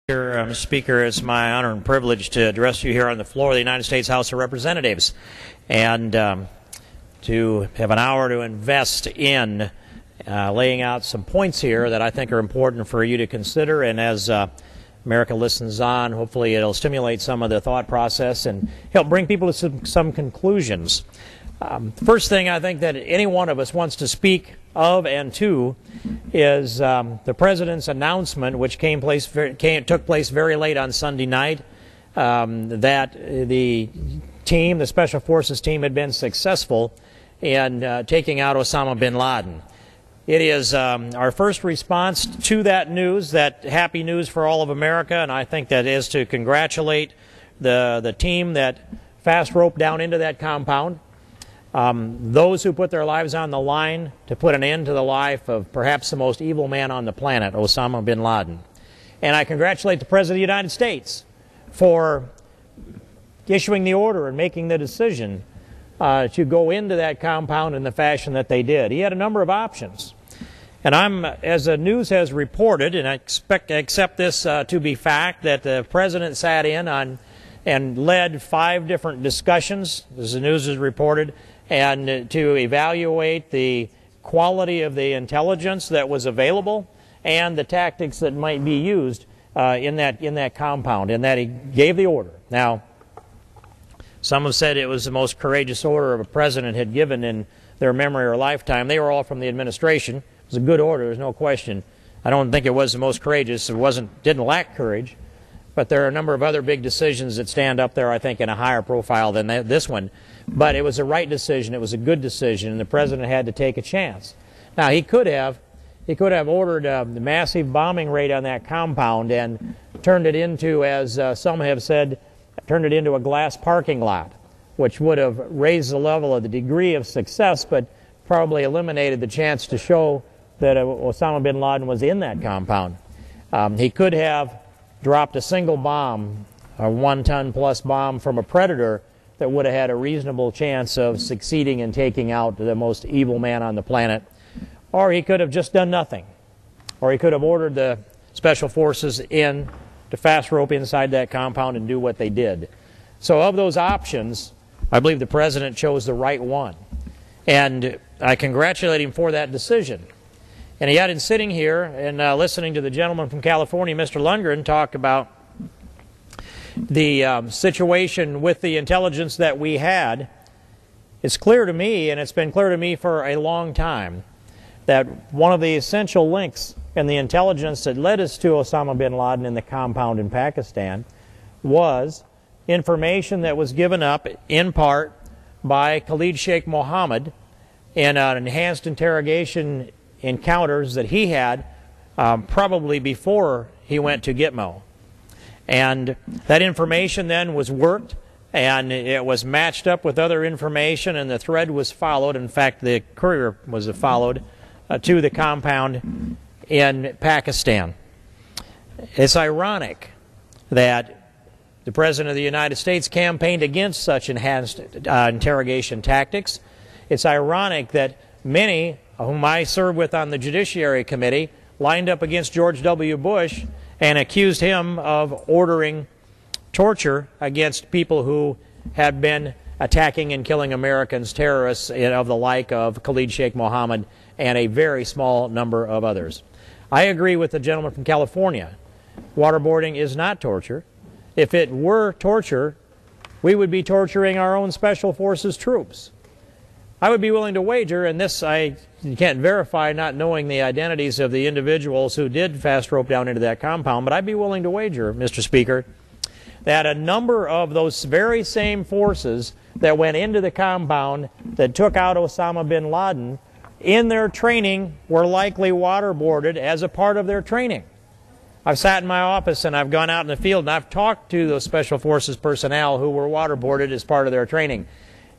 Mr. Speaker, it's my honor and privilege to address you here on the floor of the United States House of Representatives and to have an hour to invest in laying out some points here that I think are important for you to consider. And as America listens on, hopefully it'll stimulate some of the thought process and help bring people to some conclusions. First thing I think that any one of us wants to speak of and to is the President's announcement, which took place very late on Sunday night, that the team, the Special Forces team, had been successful in taking out Osama bin Laden. It is our first response to that news, that happy news for all of America, and I think that is to congratulate the team that fast roped down into that compound. Those who put their lives on the line to put an end to the life of perhaps the most evil man on the planet, Osama bin Laden. And I congratulate the President of the United States for issuing the order and making the decision to go into that compound in the fashion that they did. He had a number of options. And as the news has reported, and I accept this to be fact, that the President sat in on and led 5 different discussions, as the news is reported, and to evaluate the quality of the intelligence that was available and the tactics that might be used in that compound, and that he gave the order. Now, some have said it was the most courageous order a president had given in their memory or lifetime. They were all from the administration. It was a good order, there's no question. I don't think it was the most courageous. It didn't lack courage. But there are a number of other big decisions that stand up there, I think, in a higher profile than this one. But it was the right decision. It was a good decision, and the President had to take a chance. Now, he could have ordered the massive bombing raid on that compound and turned it into, as some have said, turned it into a glass parking lot, which would have raised the level of the degree of success, but probably eliminated the chance to show that Osama bin Laden was in that compound. He could have dropped a single bomb, a 1-ton-plus bomb from a Predator that would have had a reasonable chance of succeeding in taking out the most evil man on the planet. Or he could have just done nothing. Or he could have ordered the Special Forces in to fast rope inside that compound and do what they did. So of those options, I believe the President chose the right one. And I congratulate him for that decision. And yet, in sitting here and listening to the gentleman from California, Mr. Lundgren, talk about the situation with the intelligence that we had, it's clear to me, and it's been clear to me for a long time, that one of the essential links in the intelligence that led us to Osama bin Laden in the compound in Pakistan was information that was given up in part by Khalid Sheikh Mohammed in an enhanced interrogation encounters that he had probably before he went to Gitmo. And that information then was worked, and it was matched up with other information, and the thread was followed. In fact, the courier was followed to the compound in Pakistan. It's ironic that the President of the United States campaigned against such enhanced interrogation tactics. It's ironic that many whom I served with on the Judiciary Committee lined up against George W. Bush and accused him of ordering torture against people who had been attacking and killing Americans, terrorists of the like of Khalid Sheikh Mohammed and a very small number of others. I agree with the gentleman from California. Waterboarding is not torture. If it were torture, we would be torturing our own Special Forces troops. I would be willing to wager, and this I can't verify not knowing the identities of the individuals who did fast rope down into that compound, but I'd be willing to wager, Mr. Speaker, that a number of those very same forces that went into the compound that took out Osama bin Laden in their training were likely waterboarded as a part of their training. I've sat in my office and I've gone out in the field and I've talked to those Special Forces personnel who were waterboarded as part of their training.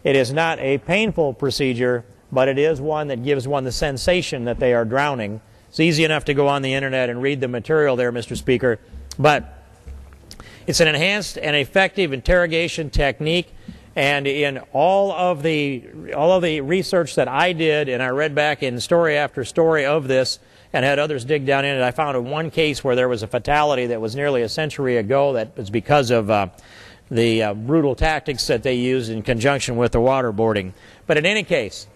It is not a painful procedure, but it is one that gives one the sensation that they are drowning. It's easy enough to go on the internet and read the material there, Mr. Speaker, but it's an enhanced and effective interrogation technique, and in all of the research that I did, and I read back in story after story of this, and had others dig down in it. I found one case where there was a fatality that was nearly a century ago that was because of the brutal tactics that they used in conjunction with the waterboarding. But in any case,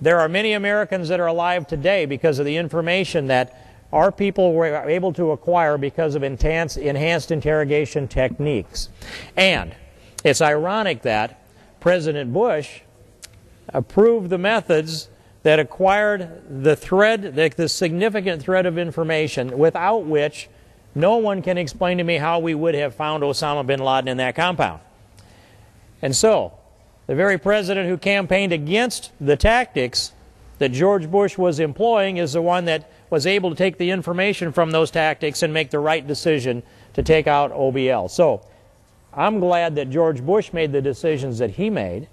there are many Americans that are alive today because of the information that our people were able to acquire because of enhanced interrogation techniques. And it's ironic that President Bush approved the methods that acquired the significant thread of information without which no one can explain to me how we would have found Osama bin Laden in that compound. And so, the very president who campaigned against the tactics that George Bush was employing is the one that was able to take the information from those tactics and make the right decision to take out OBL. So, I'm glad that George Bush made the decisions that he made.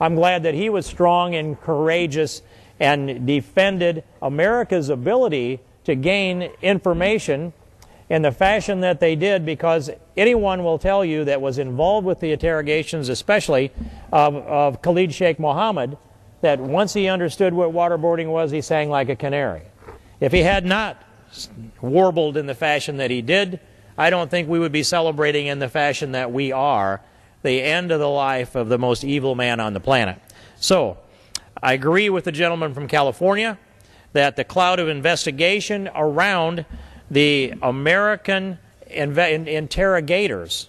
I'm glad that he was strong and courageous and defended America's ability to gain information in the fashion that they did, because anyone will tell you that was involved with the interrogations, especially of Khalid Sheikh Mohammed, that once he understood what waterboarding was, he sang like a canary. If he had not warbled in the fashion that he did, I don't think we would be celebrating in the fashion that we are the end of the life of the most evil man on the planet. So, I agree with the gentleman from California that the cloud of investigation around the American interrogators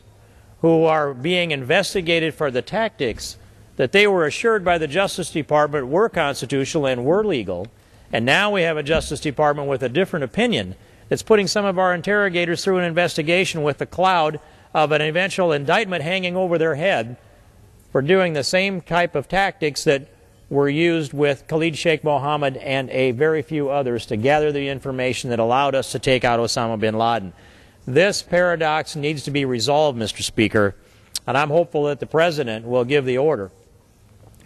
who are being investigated for the tactics that they were assured by the Justice Department were constitutional and were legal, and now we have a Justice Department with a different opinion that's putting some of our interrogators through an investigation with the cloud of an eventual indictment hanging over their head for doing the same type of tactics that were used with Khalid Sheikh Mohammed and a very few others to gather the information that allowed us to take out Osama bin Laden. This paradox needs to be resolved, Mr. Speaker, and I'm hopeful that the President will give the order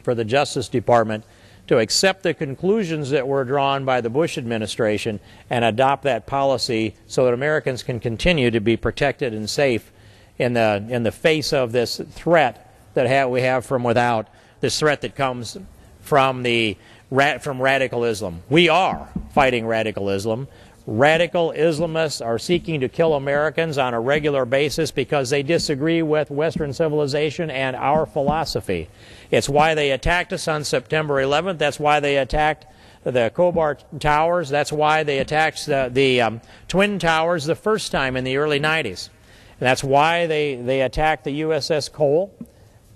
for the Justice Department to accept the conclusions that were drawn by the Bush administration and adopt that policy so that Americans can continue to be protected and safe in the face of this threat that we have from without, this threat that comes from radical Islam. We are fighting radical Islam. Radical Islamists are seeking to kill Americans on a regular basis because they disagree with Western civilization and our philosophy. It's why they attacked us on September 11th. That's why they attacked the Khobar Towers. That's why they attacked the Twin Towers the first time in the early 90s. And that's why they attacked the USS Cole,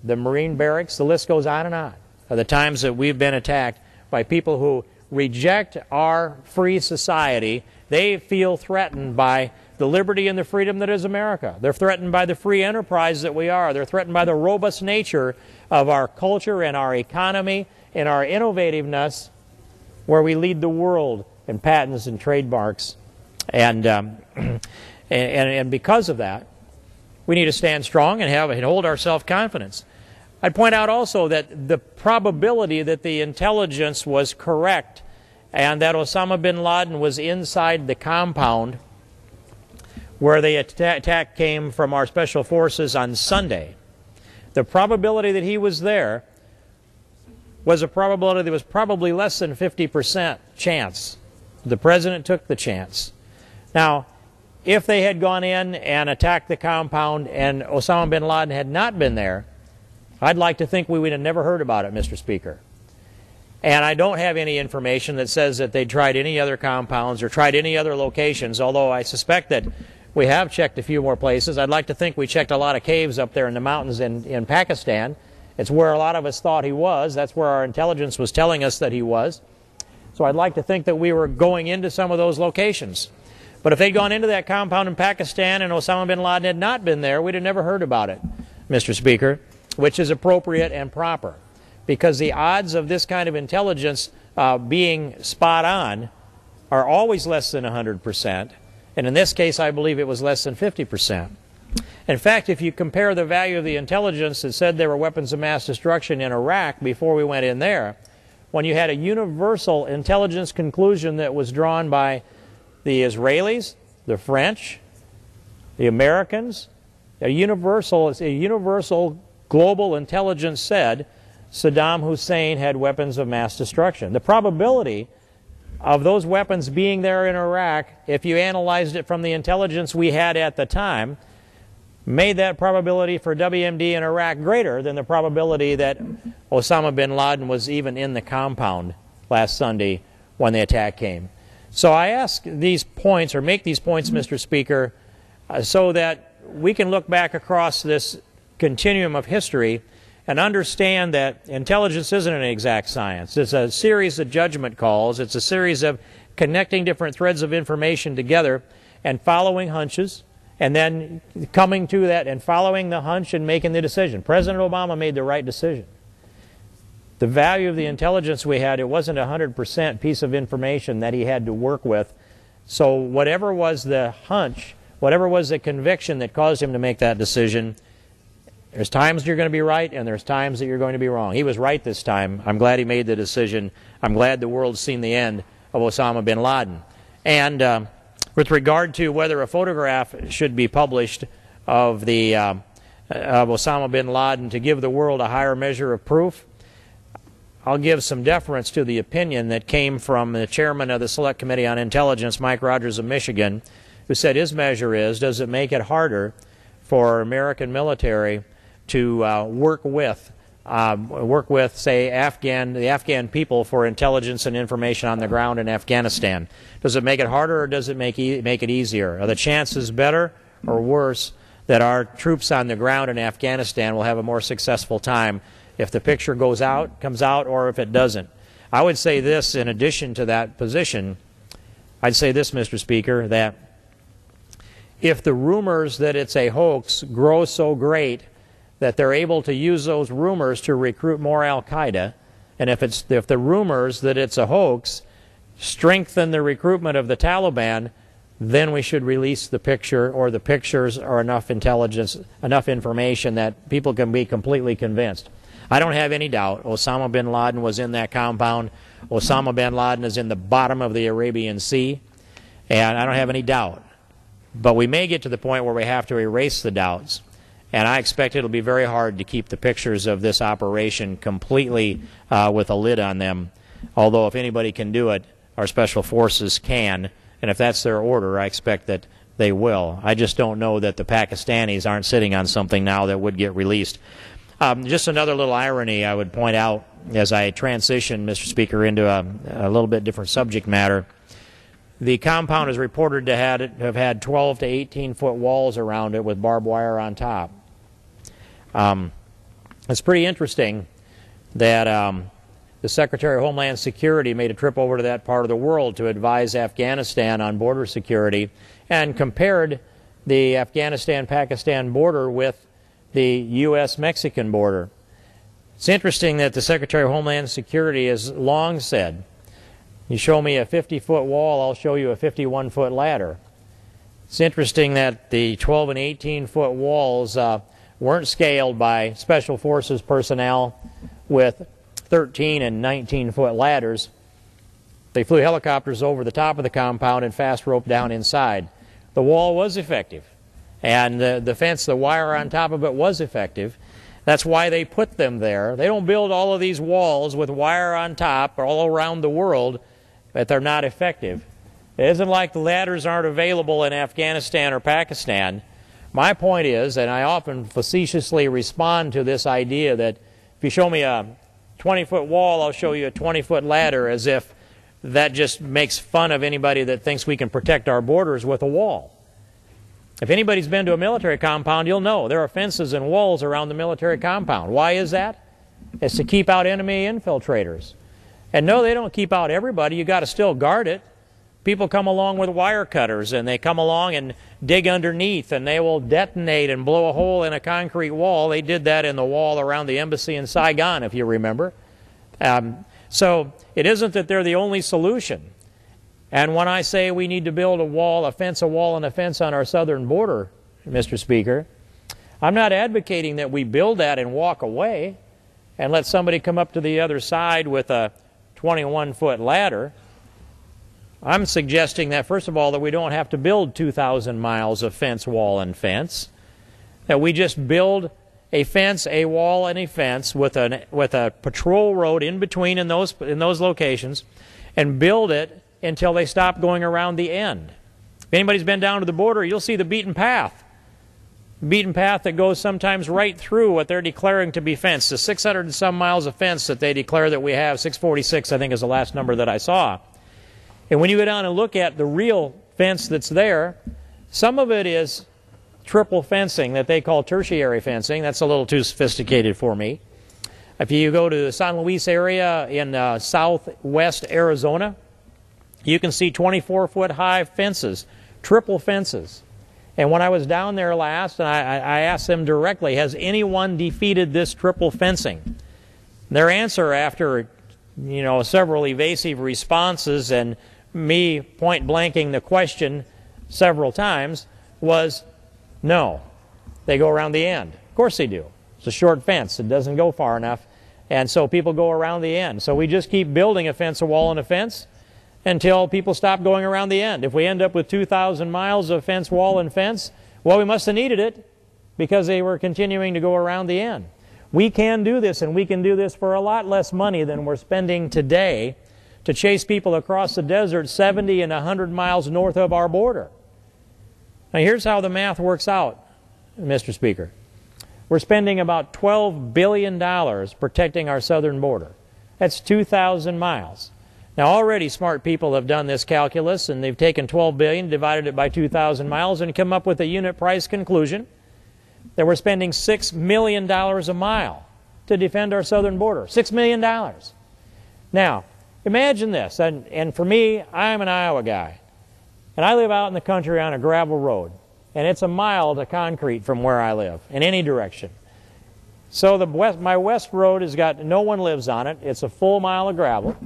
the Marine Barracks. The list goes on and on of the times that we've been attacked by people who reject our free society. They feel threatened by the liberty and the freedom that is America. They're threatened by the free enterprise that we are. They're threatened by the robust nature of our culture and our economy and our innovativeness, where we lead the world in patents and trademarks. And because of that, we need to stand strong and hold our self-confidence. I'd point out also that the probability that the intelligence was correct and that Osama bin Laden was inside the compound where the attack came from our special forces on Sunday, the probability that he was there was a probability that was probably less than 50% chance. The president took the chance. Now, if they had gone in and attacked the compound and Osama bin Laden had not been there, I'd like to think we would have never heard about it, Mr. Speaker. And I don't have any information that says that they tried any other compounds or tried any other locations, although I suspect that we have checked a few more places. I'd like to think we checked a lot of caves up there in the mountains in Pakistan. It's where a lot of us thought he was. That's where our intelligence was telling us that he was. So I'd like to think that we were going into some of those locations. But if they'd gone into that compound in Pakistan and Osama bin Laden had not been there, we'd have never heard about it, Mr. Speaker, which is appropriate and proper, because the odds of this kind of intelligence being spot on are always less than 100%, and in this case I believe it was less than 50%. In fact, if you compare the value of the intelligence that said there were weapons of mass destruction in Iraq before we went in there, when you had a universal intelligence conclusion that was drawn by the Israelis, the French, the Americans, a universal global intelligence said Saddam Hussein had weapons of mass destruction. The probability of those weapons being there in Iraq, if you analyzed it from the intelligence we had at the time, made that probability for WMD in Iraq greater than the probability that Osama bin Laden was even in the compound last Sunday when the attack came. So I ask these points, or make these points, Mr. Speaker, so that we can look back across this continuum of history and understand that intelligence isn't an exact science. It's a series of judgment calls. It's a series of connecting different threads of information together and following hunches, and then coming to that and following the hunch and making the decision. President Obama made the right decision. The value of the intelligence we had, it wasn't a 100% piece of information that he had to work with. So whatever was the hunch, whatever was the conviction that caused him to make that decision, there's times you're going to be right and there's times that you're going to be wrong. He was right this time. I'm glad he made the decision. I'm glad the world's seen the end of Osama bin Laden. And with regard to whether a photograph should be published of Osama bin Laden to give the world a higher measure of proof, I'll give some deference to the opinion that came from the chairman of the Select Committee on Intelligence, Mike Rogers of Michigan, who said his measure is, does it make it harder for American military to work with, say, the Afghan people for intelligence and information on the ground in Afghanistan? Does it make it harder, or does it make it easier? Are the chances better or worse that our troops on the ground in Afghanistan will have a more successful time if the picture comes out, or if it doesn't? I would say this, in addition to that position, I'd say this, Mr. Speaker, that if the rumors that it's a hoax grow so great that they're able to use those rumors to recruit more Al-Qaeda, and if the rumors that it's a hoax strengthen the recruitment of the Taliban, then we should release the picture, or the pictures are enough intelligence, enough information that people can be completely convinced. I don't have any doubt Osama bin Laden was in that compound. Osama bin Laden is in the bottom of the Arabian Sea, and I don't have any doubt. But we may get to the point where we have to erase the doubts. And I expect it'll be very hard to keep the pictures of this operation completely with a lid on them. Although if anybody can do it, our special forces can. And if that's their order, I expect that they will. I just don't know that the Pakistanis aren't sitting on something now that would get released. Just another little irony I would point out as I transition, Mr. Speaker, into a little bit different subject matter. The compound is reported to have had 12 to 18-foot walls around it with barbed wire on top. It's pretty interesting that the Secretary of Homeland Security made a trip over to that part of the world to advise Afghanistan on border security, and compared the Afghanistan-Pakistan border with the U.S.-Mexican border. It's interesting that the Secretary of Homeland Security has long said, you show me a 50-foot wall, I'll show you a 51-foot ladder. It's interesting that the 12 and 18-foot walls weren't scaled by Special Forces personnel with 13 and 19-foot ladders. They flew helicopters over the top of the compound and fast roped down inside. The wall was effective, and the fence, the wire on top of it was effective. That's why they put them there. They don't build all of these walls with wire on top all around the world but they're not effective. It isn't like the ladders aren't available in Afghanistan or Pakistan. My point is, and I often facetiously respond to this idea that if you show me a 20-foot wall, I'll show you a 20-foot ladder, as if that just makes fun of anybody that thinks we can protect our borders with a wall. If anybody's been to a military compound, you'll know there are fences and walls around the military compound. Why is that? It's to keep out enemy infiltrators. And no, they don't keep out everybody. You've got to still guard it. People come along with wire cutters, and they come along and dig underneath, and they will detonate and blow a hole in a concrete wall. They did that in the wall around the embassy in Saigon, if you remember. So it isn't that they're the only solution. And when I say we need to build a wall, a fence, a wall, and a fence on our southern border, Mr. Speaker, I'm not advocating that we build that and walk away and let somebody come up to the other side with a 21-foot ladder. I'm suggesting that, first of all, that we don't have to build 2,000 miles of fence, wall, and fence. That we just build a fence, a wall, and a fence with a patrol road in between in those locations, and build it until they stop going around the end. If anybody's been down to the border, you'll see the beaten path. Beaten path that goes sometimes right through what they're declaring to be fenced. The 600 and some miles of fence that they declare that we have, 646 I think is the last number that I saw. And when you go down and look at the real fence that's there, some of it is triple fencing that they call tertiary fencing. That's a little too sophisticated for me. If you go to the San Luis area in southwest Arizona, you can see 24-foot high fences, triple fences. And when I was down there last, and I asked them directly, has anyone defeated this triple fencing? Their answer, after several evasive responses and me point blanking the question several times, was no. They go around the end. Of course they do. It's a short fence. It doesn't go far enough. And so people go around the end. So we just keep building a fence, a wall, and a fence until people stop going around the end. If we end up with 2,000 miles of fence, wall, and fence, well, we must have needed it because they were continuing to go around the end. We can do this, and we can do this for a lot less money than we're spending today to chase people across the desert 70 and 100 miles north of our border. Now, here's how the math works out, Mr. Speaker. We're spending about $12 billion protecting our southern border. That's 2,000 miles. Now, already smart people have done this calculus, and they've taken $12 billion, divided it by 2,000 miles, and come up with a unit price conclusion that we're spending $6 million a mile to defend our southern border. $6 million. Now, imagine this, and for me, I'm an Iowa guy, and I live out in the country on a gravel road, and it's a mile to concrete from where I live, in any direction. So my west road has got, no one lives on it, it's a full mile of gravel.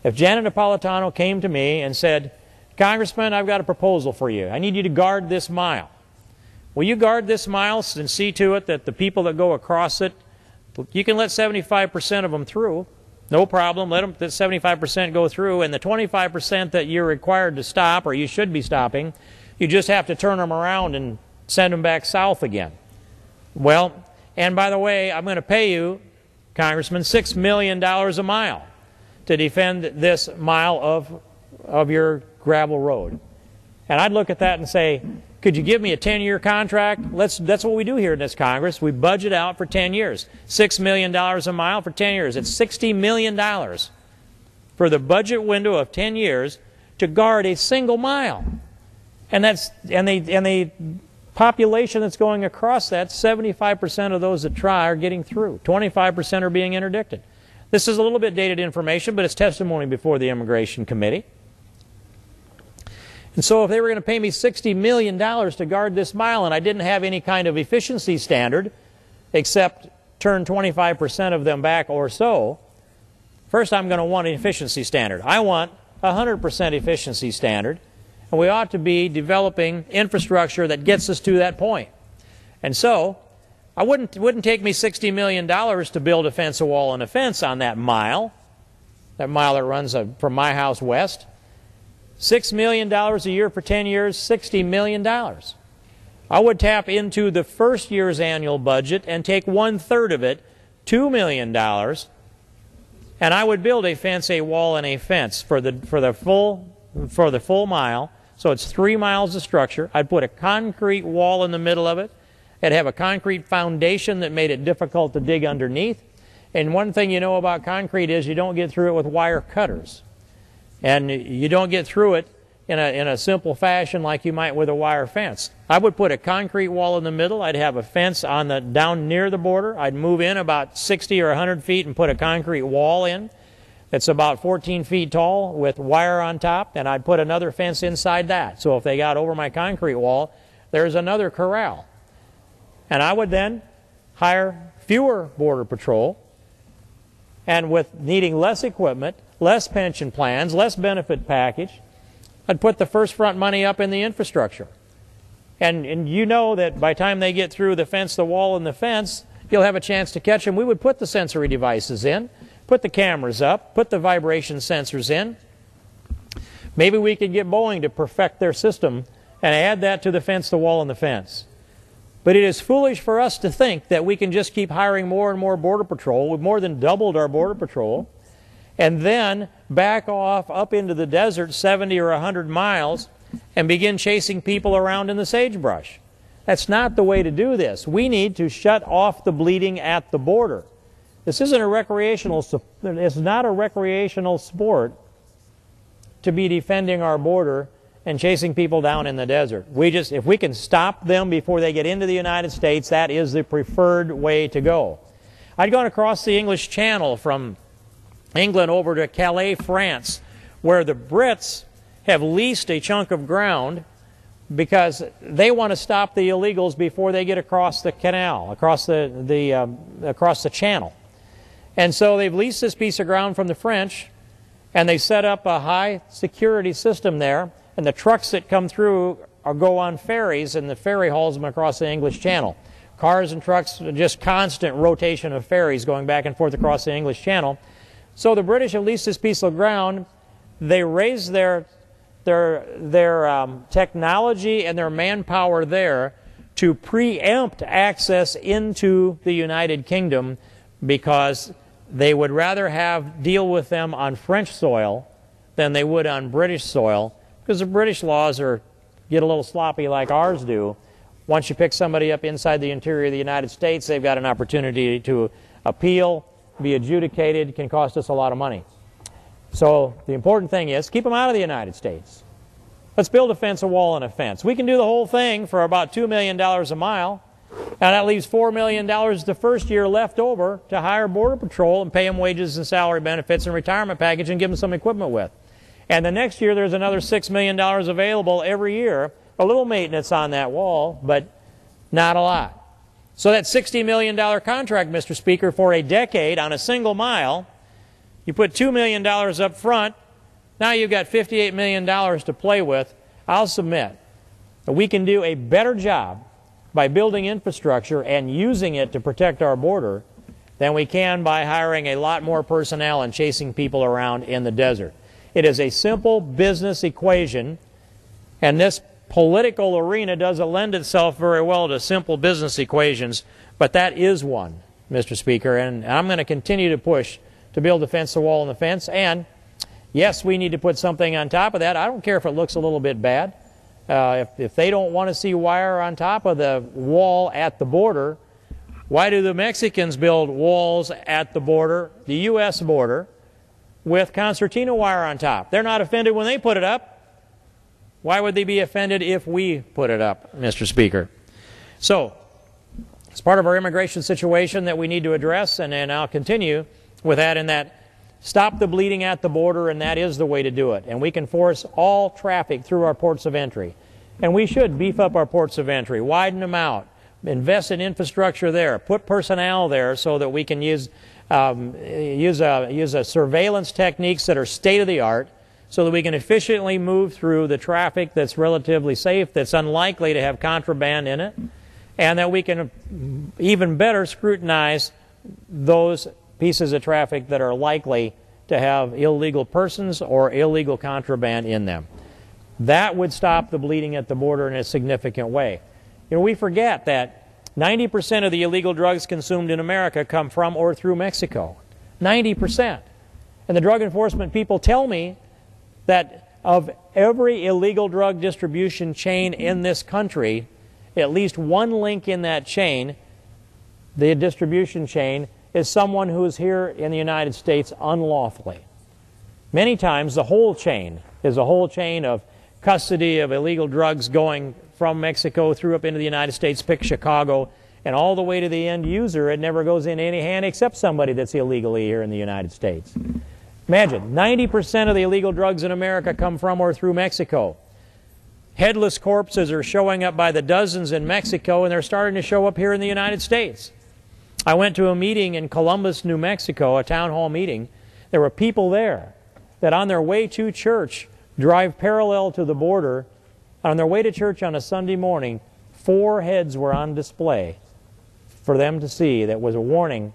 If Janet Napolitano came to me and said, Congressman, I've got a proposal for you. I need you to guard this mile. Will you guard this mile and see to it that the people that go across it, you can let 75% of them through. No problem. Let them, that 75% go through, and the 25% that you're required to stop, or you should be stopping, you just have to turn them around and send them back south again. Well, and by the way, I'm going to pay you, Congressman, $6 million a mile to defend this mile of your gravel road. And I'd look at that and say, could you give me a 10-year contract? That's what we do here in this Congress. We budget out for 10 years. $6 million a mile for 10 years. It's $60 million for the budget window of 10 years to guard a single mile. And the population that's going across that, 75% of those that try are getting through. 25% are being interdicted. This is a little bit dated information, but it's testimony before the Immigration Committee. And so if they were going to pay me $60 million to guard this mile and I didn't have any kind of efficiency standard except turn 25% of them back or so, first I'm going to want an efficiency standard. I want a 100% efficiency standard, and we ought to be developing infrastructure that gets us to that point. And so it wouldn't take me $60 million to build a fence, a wall, and a fence on that mile that runs from my house west. $6 million a year for 10 years, $60 million. I would tap into the first year's annual budget and take 1/3 of it, $2 million, and I would build a fence, a wall, and a fence for the full mile. So it's 3 miles of structure. I'd put a concrete wall in the middle of it. It'd have a concrete foundation that made it difficult to dig underneath. And one thing you know about concrete is you don't get through it with wire cutters. And you don't get through it in a simple fashion like you might with a wire fence. I would put a concrete wall in the middle. I'd have a fence down near the border. I'd move in about 60 or 100 feet and put a concrete wall in that's about 14 feet tall with wire on top, and I'd put another fence inside that. So if they got over my concrete wall, there's another corral. And I would then hire fewer Border Patrol, and with needing less equipment, less pension plans, less benefit package, I'd put the first front money up in the infrastructure. And you know that by the time they get through the fence, the wall, and the fence, you'll have a chance to catch them. We would put the sensory devices in, put the cameras up, put the vibration sensors in. Maybe we could get Boeing to perfect their system and add that to the fence, the wall, and the fence. But it is foolish for us to think that we can just keep hiring more and more Border Patrol. We've more than doubled our Border Patrol, and then back off up into the desert 70 or 100 miles and begin chasing people around in the sagebrush. That's not the way to do this. We need to shut off the bleeding at the border. This isn't a recreational, it's not a recreational sport to be defending our border and chasing people down in the desert. If we can stop them before they get into the United States, that is the preferred way to go. I'd gone across the English Channel from England over to Calais, France, where the Brits have leased a chunk of ground because they want to stop the illegals before they get across the canal, across the channel. And so they've leased this piece of ground from the French, and they set up a high security system there, and the trucks that come through go on ferries, and the ferry hauls them across the English Channel. Cars and trucks, just constant rotation of ferries going back and forth across the English Channel. So the British have leased this piece of ground. They raise their technology and their manpower there to preempt access into the United Kingdom, because they would rather deal with them on French soil than they would on British soil, because the British laws get a little sloppy like ours do. Once you pick somebody up inside the interior of the United States, they've got an opportunity to appeal, be adjudicated. It can cost us a lot of money. So the important thing is keep them out of the United States. Let's build a fence, a wall, and a fence. We can do the whole thing for about $2 million a mile, and that leaves $4 million the first year left over to hire Border Patrol and pay them wages and salary benefits and retirement package and give them some equipment with. And the next year there's another $6 million available every year. A little maintenance on that wall, but not a lot. So that $60 million contract, Mr. Speaker, for a decade on a single mile, you put $2 million up front, now you've got $58 million to play with. I'll submit that we can do a better job by building infrastructure and using it to protect our border than we can by hiring a lot more personnel and chasing people around in the desert. It is a simple business equation, and this political arena doesn't lend itself very well to simple business equations, but that is one, Mr. Speaker, and I'm going to continue to push to build a fence, a wall, and a fence. And yes, we need to put something on top of that. I don't care if it looks a little bit bad. If they don't want to see wire on top of the wall at the border, why do the Mexicans build walls at the border, the U.S. border, with concertina wire on top? They're not offended when they put it up. Why would they be offended if we put it up, Mr. Speaker? So, it's part of our immigration situation that we need to address, and I'll continue with that in that stop the bleeding at the border, and that is the way to do it. And we can force all traffic through our ports of entry. And we should beef up our ports of entry, widen them out, invest in infrastructure there, put personnel there so that we can use surveillance techniques that are state-of-the-art, so that we can efficiently move through the traffic that's relatively safe, that's unlikely to have contraband in it, and that we can even better scrutinize those pieces of traffic that are likely to have illegal persons or illegal contraband in them. That would stop the bleeding at the border in a significant way. You know, we forget that 90% of the illegal drugs consumed in America come from or through Mexico. 90%. And the drug enforcement people tell me that of every illegal drug distribution chain in this country, at least one link in that chain, the distribution chain, is someone who is here in the United States unlawfully. Many times the whole chain is a whole chain of custody of illegal drugs going from Mexico through up into the United States, pick Chicago, and all the way to the end user. It never goes in any hand except somebody that's illegally here in the United States. Imagine, 90% of the illegal drugs in America come from or through Mexico. Headless corpses are showing up by the dozens in Mexico, and they're starting to show up here in the United States. I went to a meeting in Columbus, New Mexico, a town hall meeting. There were people there that on their way to church drive parallel to the border. On their way to church on a Sunday morning, 4 heads were on display for them to see. That was a warning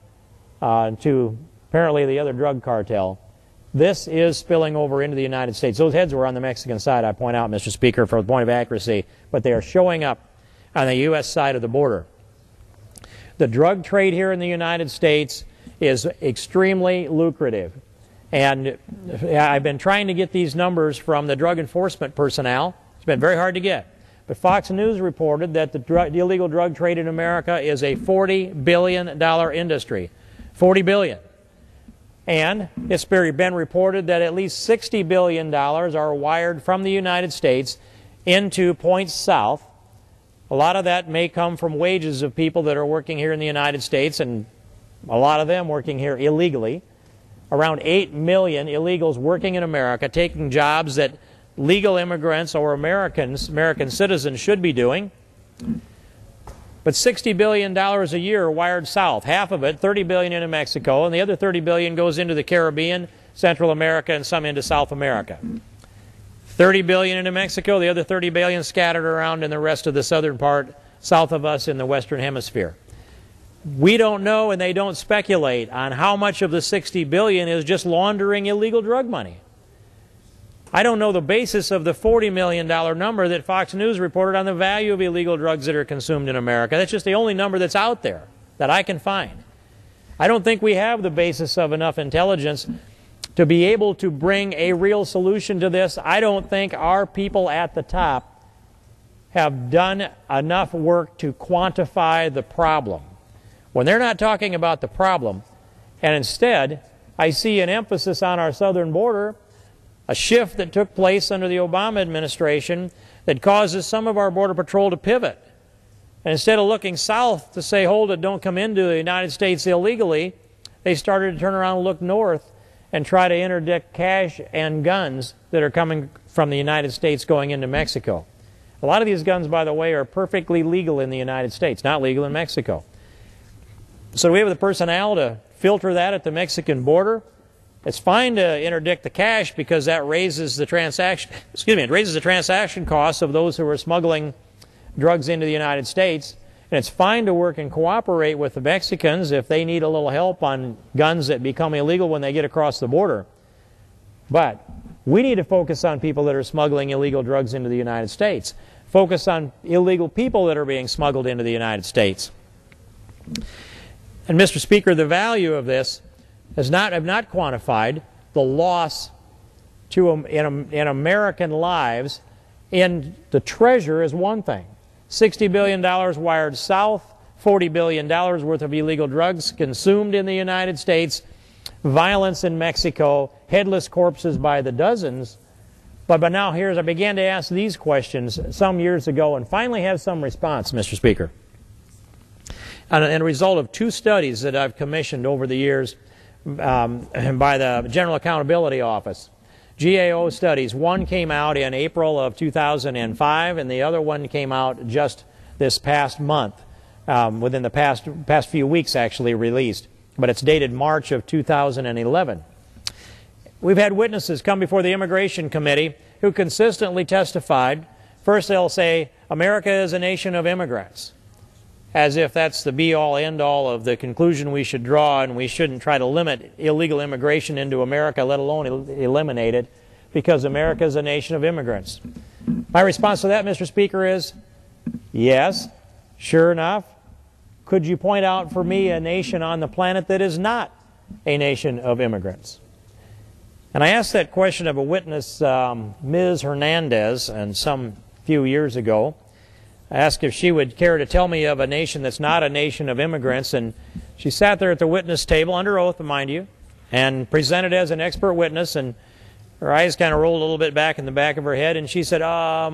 to apparently the other drug cartel. This is spilling over into the United States. Those heads were on the Mexican side, I point out, Mr. Speaker, for the point of accuracy, but they are showing up on the U.S. side of the border. The drug trade here in the United States is extremely lucrative. And I've been trying to get these numbers from the drug enforcement personnel. It's been very hard to get. But Fox News reported that the illegal drug trade in America is a $40 billion industry. $40 billion. And it's been reported that at least $60 billion are wired from the United States into points south. A lot of that may come from wages of people that are working here in the United States, and a lot of them working here illegally. Around 8 million illegals working in America, taking jobs that legal immigrants or American citizens should be doing. But $60 billion a year are wired south. Half of it, $30 billion, into Mexico, and the other $30 billion goes into the Caribbean, Central America, and some into South America. $30 billion into Mexico, the other $30 billion scattered around in the rest of the southern part, south of us in the Western Hemisphere. We don't know, and they don't speculate on how much of the $60 billion is just laundering illegal drug money. I don't know the basis of the $40 million number that Fox News reported on the value of illegal drugs that are consumed in America. That's just the only number that's out there that I can find. I don't think we have the basis of enough intelligence to be able to bring a real solution to this. I don't think our people at the top have done enough work to quantify the problem. When they're not talking about the problem, and instead I see an emphasis on our southern border, a shift that took place under the Obama administration that causes some of our Border Patrol to pivot. And instead of looking south to say, hold it, don't come into the United States illegally, they started to turn around and look north and try to interdict cash and guns that are coming from the United States going into Mexico. A lot of these guns, by the way, are perfectly legal in the United States, not legal in Mexico. So we have the personnel to filter that at the Mexican border. It's fine to interdict the cash because that raises the transaction, it raises the transaction costs of those who are smuggling drugs into the United States. And it's fine to work and cooperate with the Mexicans if they need a little help on guns that become illegal when they get across the border. But we need to focus on people that are smuggling illegal drugs into the United States. Focus on illegal people that are being smuggled into the United States. And Mr. Speaker, the value of this have not quantified the loss to in American lives. And the treasure is one thing. $60 billion wired south, $40 billion worth of illegal drugs consumed in the United States, violence in Mexico, headless corpses by the dozens. But now I began to ask these questions some years ago and finally have some response, Mr. Speaker. And a result of two studies that I've commissioned over the years by the General Accountability Office. GAO studies. One came out in April of 2005, and the other one came out just this past month, within the past few weeks actually released. But it's dated March of 2011. We've had witnesses come before the Immigration Committee who consistently testified. First they'll say, America is a nation of immigrants, as if that's the be-all, end-all of the conclusion we should draw, and we shouldn't try to limit illegal immigration into America, let alone eliminate it, because America is a nation of immigrants. My response to that, Mr. Speaker, is yes, sure enough. Could you point out for me a nation on the planet that is not a nation of immigrants? And I asked that question of a witness, Ms. Hernandez, and some few years ago. I asked if she would care to tell me of a nation that's not a nation of immigrants, and she sat there at the witness table, under oath, mind you, and presented as an expert witness, and her eyes kind of rolled a little bit back in the back of her head, and she said,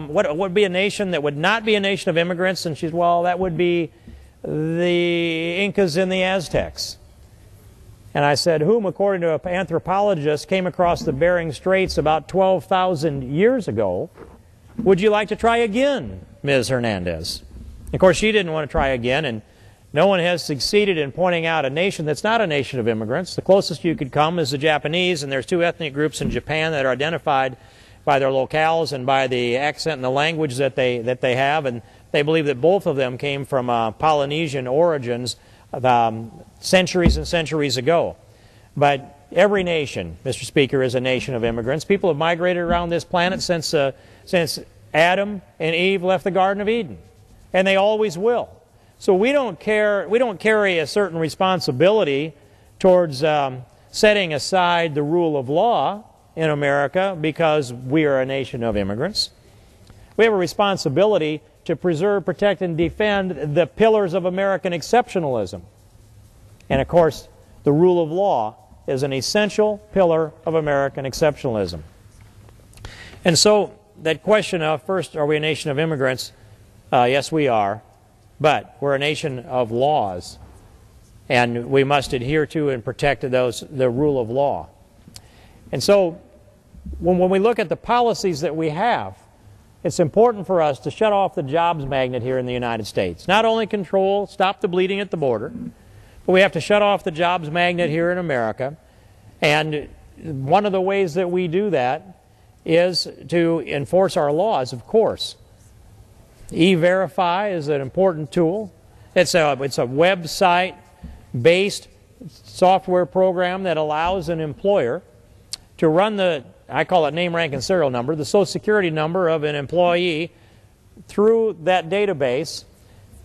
what would be a nation that would not be a nation of immigrants? And she said, well, that would be the Incas and the Aztecs. And I said, whom, according to an anthropologist, came across the Bering Straits about 12,000 years ago. Would you like to try again, Ms. Hernandez? Of course, she didn't want to try again, and no one has succeeded in pointing out a nation that's not a nation of immigrants. The closest you could come is the Japanese, and there's two ethnic groups in Japan that are identified by their locales and by the accent and the language that they have, and they believe that both of them came from Polynesian origins centuries and centuries ago. But every nation, Mr. Speaker, is a nation of immigrants. People have migrated around this planet since Adam and Eve left the Garden of Eden, and they always will. So we don't carry a certain responsibility towards setting aside the rule of law in America because we are a nation of immigrants. We have a responsibility to preserve, protect, and defend the pillars of American exceptionalism. And of course, the rule of law is an essential pillar of American exceptionalism. And so, that question of, first, are we a nation of immigrants? Yes, we are. But we're a nation of laws. And we must adhere to and protect the rule of law. And so, when we look at the policies that we have, it's important for us to shut off the jobs magnet here in the United States. Not only control, stop the bleeding at the border, but we have to shut off the jobs magnet here in America. And one of the ways that we do that is to enforce our laws, of course. E-Verify is an important tool. It's a website-based software program that allows an employer to run I call it name, rank, and serial number, the Social Security number of an employee through that database,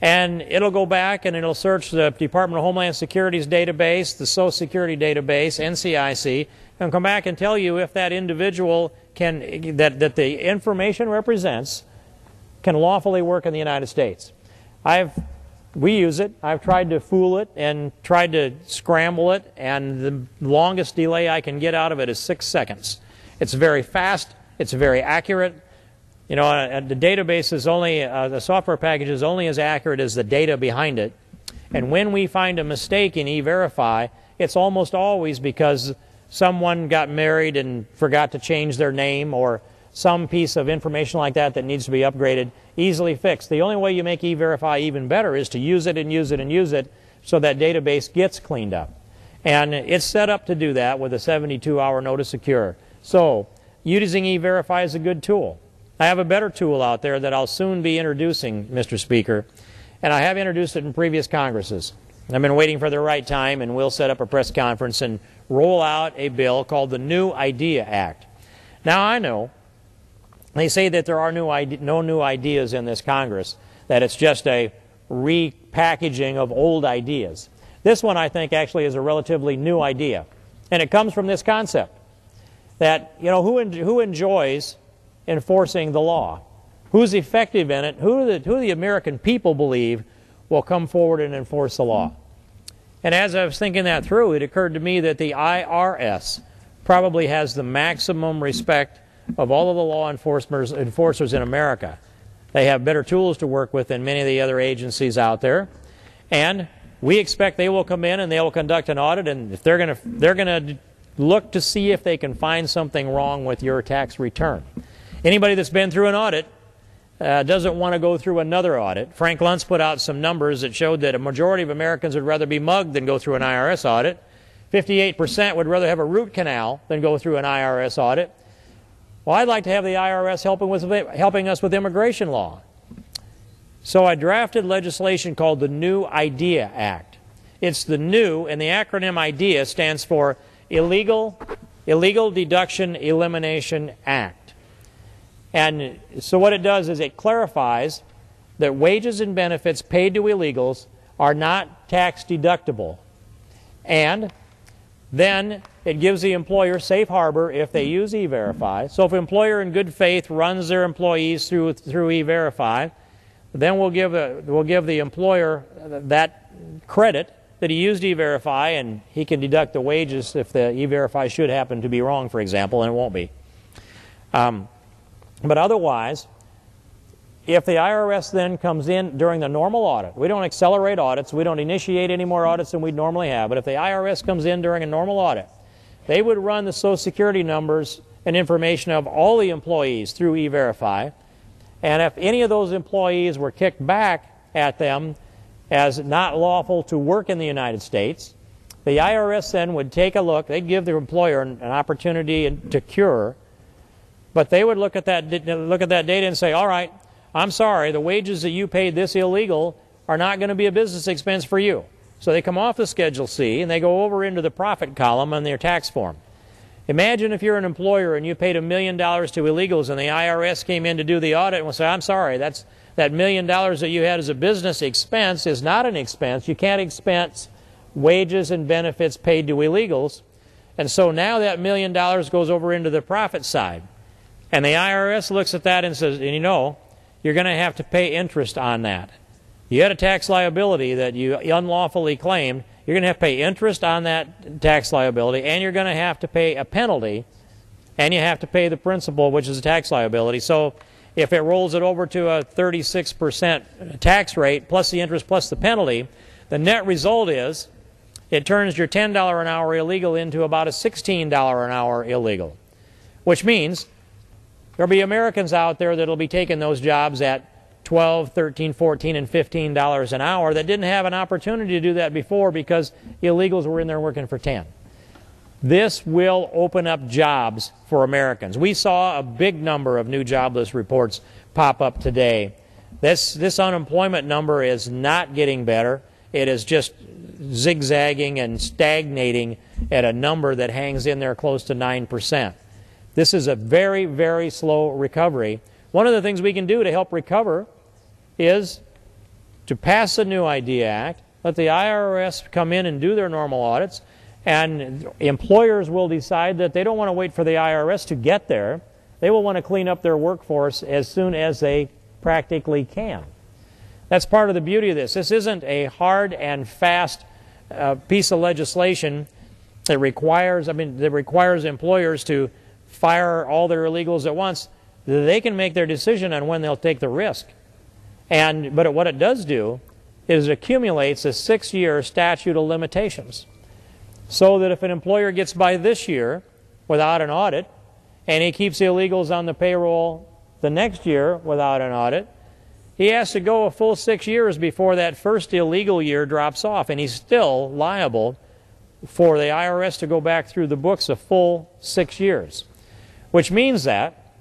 and it'll go back and it'll search the Department of Homeland Security's database, the Social Security database, NCIC, and come back and tell you if that individual that the information represents can lawfully work in the United States. We use it. I've tried to fool it and tried to scramble it, and the longest delay I can get out of it is 6 seconds. It's very fast. It's very accurate. You know, the database is only, the software package is only as accurate as the data behind it. And when we find a mistake in E-Verify, it's almost always because someone got married and forgot to change their name, or some piece of information like that that needs to be upgraded, easily fixed. The only way you make E-Verify even better is to use it and use it and use it so that database gets cleaned up. And it's set up to do that with a 72-hour notice of cure. So, using E-Verify is a good tool. I have a better tool out there that I'll soon be introducing, Mr. Speaker, and I have introduced it in previous Congresses. I've been waiting for the right time, and we'll set up a press conference and roll out a bill called the New IDEA Act. Now, I know they say that there are no new ideas in this Congress, that it's just a repackaging of old ideas. This one, I think, actually is a relatively new idea, and it comes from this concept that, you know, who enjoys enforcing the law? Who's effective in it? Who the American people believe will come forward and enforce the law? And as I was thinking that through, it occurred to me that the IRS probably has the maximum respect of all of the law enforcers in America. They have better tools to work with than many of the other agencies out there. And we expect they will come in and they will conduct an audit, and if they're going to look to see if they can find something wrong with your tax return. Anybody that's been through an audit doesn't want to go through another audit. Frank Luntz put out some numbers that showed that a majority of Americans would rather be mugged than go through an IRS audit. 58% would rather have a root canal than go through an IRS audit. Well, I'd like to have the IRS helping us with immigration law. So I drafted legislation called the New IDEA Act. It's the new, and the acronym IDEA stands for Illegal Deduction Elimination Act. And so what it does is it clarifies that wages and benefits paid to illegals are not tax deductible. And then it gives the employer safe harbor if they use E-Verify. So if an employer in good faith runs their employees through E-Verify, then we'll give the employer that credit that he used E-Verify, and he can deduct the wages if the E-Verify should happen to be wrong, for example, and it won't be. But otherwise, if the IRS then comes in during the normal audit, we don't accelerate audits, we don't initiate any more audits than we'd normally have, but if the IRS comes in during a normal audit, they would run the Social Security numbers and information of all the employees through E-Verify, and if any of those employees were kicked back at them as not lawful to work in the United States, the IRS then would take a look. They'd give the employer an opportunity to cure, but they would look at that data and say, all right, I'm sorry, the wages that you paid this illegal are not going to be a business expense for you. So they come off the Schedule C and they go over into the profit column on their tax form. Imagine if you're an employer and you paid $1 million to illegals and the IRS came in to do the audit and will say, I'm sorry, that $1 million that you had as a business expense is not an expense. You can't expense wages and benefits paid to illegals. And so now that $1 million goes over into the profit side. And the IRS looks at that and says, and you know, you're going to have to pay interest on that. You had a tax liability that you unlawfully claimed. You're going to have to pay interest on that tax liability, and you're going to have to pay a penalty, and you have to pay the principal, which is a tax liability. So if it rolls it over to a 36% tax rate, plus the interest, plus the penalty, the net result is it turns your $10 an hour illegal into about a $16 an hour illegal, which means there'll be Americans out there that'll be taking those jobs at $12, $13, $14, and $15 an hour that didn't have an opportunity to do that before because illegals were in there working for 10. This will open up jobs for Americans. We saw a big number of new jobless reports pop up today. This unemployment number is not getting better. It is just zigzagging and stagnating at a number that hangs in there close to 9%. This is a very, very slow recovery. One of the things we can do to help recover is to pass the New Idea Act, let the IRS come in and do their normal audits, and employers will decide that they don't want to wait for the IRS to get there. They will want to clean up their workforce as soon as they practically can. That's part of the beauty of this. This isn't a hard and fast piece of legislation that requires employers to fire all their illegals at once. They can make their decision on when they'll take the risk. But what it does do is it accumulates a 6-year statute of limitations. So that if an employer gets by this year without an audit, and he keeps illegals on the payroll the next year without an audit, he has to go a full 6 years before that first illegal year drops off, and he's still liable for the IRS to go back through the books a full 6 years. Which means that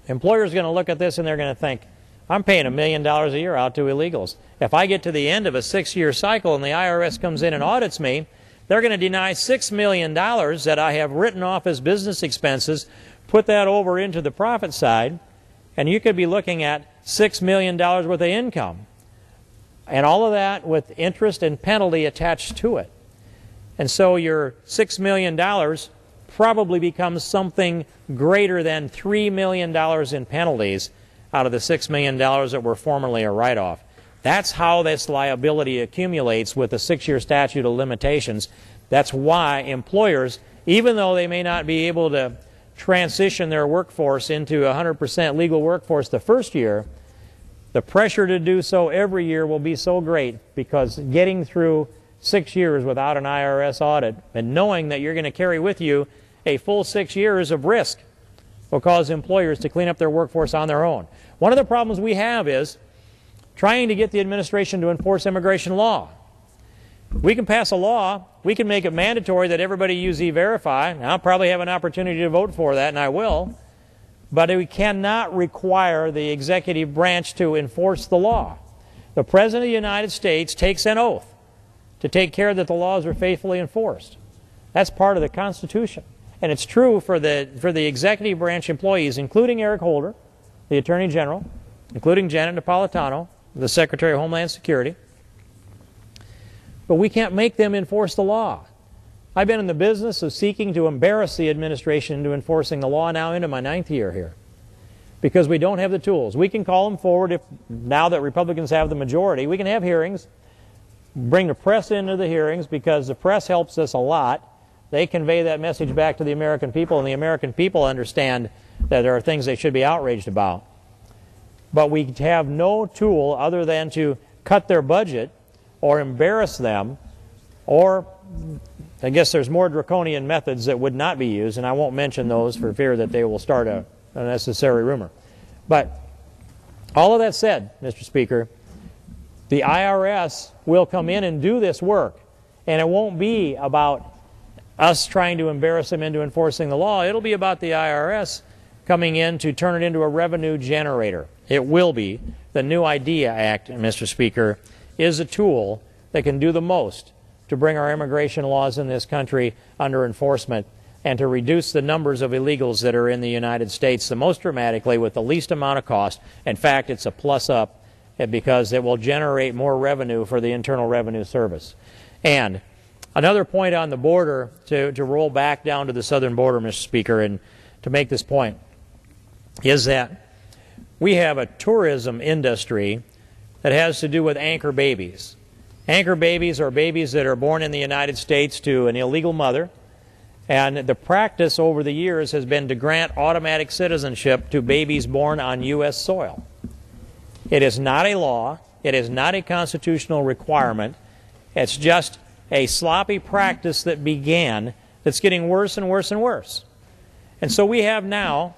employers are going to look at this and they're going to think, I'm paying $1 million a year out to illegals. If I get to the end of a 6-year cycle and the IRS comes in and audits me, they're going to deny $6 million that I have written off as business expenses, put that over into the profit side, and you could be looking at $6 million worth of income. And all of that with interest and penalty attached to it. And so your $6 million probably becomes something greater than $3 million in penalties out of the $6 million that were formerly a write-off. That's how this liability accumulates with the 6-year statute of limitations. That's why employers, even though they may not be able to transition their workforce into a 100% legal workforce the first year, the pressure to do so every year will be so great, because getting through 6 years without an IRS audit and knowing that you're going to carry with you a full 6 years of risk will cause employers to clean up their workforce on their own. One of the problems we have is trying to get the administration to enforce immigration law. We can pass a law, we can make it mandatory that everybody use E-Verify, and I'll probably have an opportunity to vote for that, and I will, but we cannot require the executive branch to enforce the law. The President of the United States takes an oath to take care that the laws are faithfully enforced. That's part of the Constitution. And it's true for the executive branch employees, including Eric Holder, the Attorney General, including Janet Napolitano, the Secretary of Homeland Security. But we can't make them enforce the law. I've been in the business of seeking to embarrass the administration into enforcing the law now into my 9th year here, because we don't have the tools. We can call them forward now that Republicans have the majority. We can have hearings, bring the press into the hearings, because the press helps us a lot. They convey that message back to the American people, and the American people understand that there are things they should be outraged about. But we have no tool other than to cut their budget or embarrass them, or I guess there's more draconian methods that would not be used, and I won't mention those for fear that they will start an unnecessary rumor. But all of that said, Mr. Speaker, the IRS will come in and do this work, and it won't be about us trying to embarrass them into enforcing the law. It'll be about the IRS coming in to turn it into a revenue generator. It will be. The New Idea Act, Mr. Speaker, is a tool that can do the most to bring our immigration laws in this country under enforcement and to reduce the numbers of illegals that are in the United States the most dramatically with the least amount of cost. In fact, it's a plus-up because it will generate more revenue for the Internal Revenue Service. And Another point on the border, to roll back down to the southern border, Mr. Speaker, and to make this point, is that we have a tourism industry that has to do with anchor babies. Anchor babies are babies that are born in the United States to an illegal mother, and the practice over the years has been to grant automatic citizenship to babies born on U.S. soil. It is not a law. It is not a constitutional requirement. It's just a sloppy practice that began that's getting worse and worse and worse. And so we have now